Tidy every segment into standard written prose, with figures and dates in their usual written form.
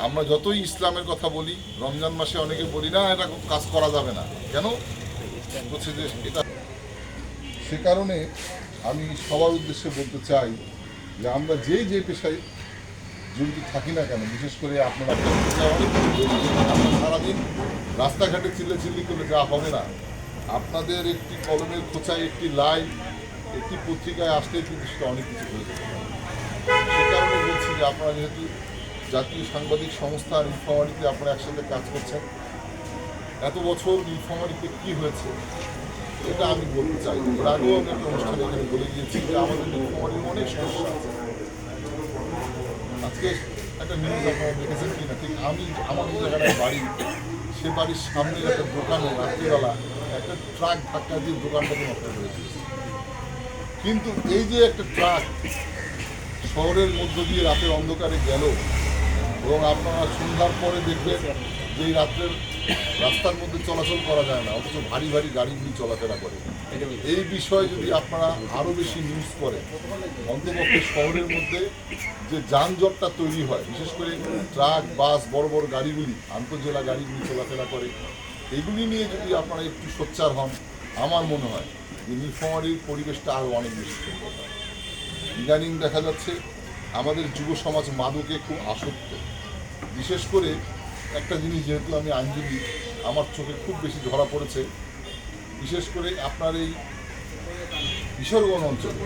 আমরা যতই ইসলামের কথা বলি, রমজান মাসে অনেকে বলি না এটা কাজ করা যাবে না, কেন বলছে যে এটা। সে কারণে আমি সবার উদ্দেশ্যে বলতে চাই যে আমরা যে পেশায় জড়িত থাকি না কেন, বিশেষ করে আপনারা আমরা সারাদিন রাস্তাঘাটে চিল্লি করলে যা হবে না। আপনাদের একটি কলমের খোঁচায়, একটি লাইন, একটি পত্রিকায় আসলেই কিন্তু সেটা অনেক কিছু হয়ে যেতে পারে। সে কারণে বলছি যে আপনারা যেহেতু জাতীয় সাংবাদিক সংস্থা নীলফামারীতে আপনারা একসাথে কাজ করছেন, এত বছর নীলফামারীতে কী হয়েছে এটা আমি বলতে চাই। এর আগেও আমি একটা অনুষ্ঠানে এখানে বলে গিয়েছি যে আমাদের নীলফামারীর অনেক সমস্যা আছে। আজকে একটা নিউজ আপনারা দেখেছেন কি না, ঠিক আমি আমার যে জায়গায় বাড়ি, সে বাড়ির সামনে একটা দোকানে রাত্রিবেলা একটা ট্রাক ধাক্কা দিয়ে দোকানটাকে নষ্ট করে দিয়েছে। কিন্তু এই যে একটা ট্রাক শহরের মধ্য দিয়ে রাতের অন্ধকারে গেল, এবং আপনারা সন্ধ্যার পরে দেখবেন যে এই রাত্রের রাস্তার মধ্যে চলাচল করা যায় না, অথচ ভারী ভারী গাড়িগুলি চলাফেরা করে। এই বিষয়ে যদি আপনারা আরও বেশি নিউজ করেন, অন্তপক্ষে শহরের মধ্যে যে যানজটটা তৈরি হয়, বিশেষ করে ট্রাক, বাস, বড় বড় গাড়িগুলি, আন্তঃজেলা গাড়িগুলি চলাফেরা করে, এগুলি নিয়ে যদি আপনারা একটু সোচ্চার হন, আমার মনে হয় যে নীলফামারীর পরিবেশটা আরও অনেক বেশি সুন্দর হয়। ইদানিং দেখা যাচ্ছে আমাদের যুব সমাজ মাদকে খুব আসক্ত। বিশেষ করে একটা জিনিস, যেহেতু আমি আইনজীবী, আমার চোখে খুব বেশি ধরা পড়েছে, বিশেষ করে আপনার এই কিশোরগঞ্জ অঞ্চলে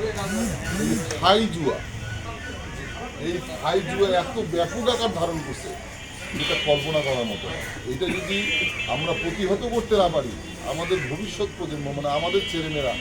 এই থাই জুয়া, এই থাই জুয়া এত ব্যাপক আকার ধারণ করছে যেটা কল্পনা করার মতো। এটা যদি আমরা প্রতিহত করতে না পারি, আমাদের ভবিষ্যৎ প্রজন্ম, মানে আমাদের ছেলেমেয়েরা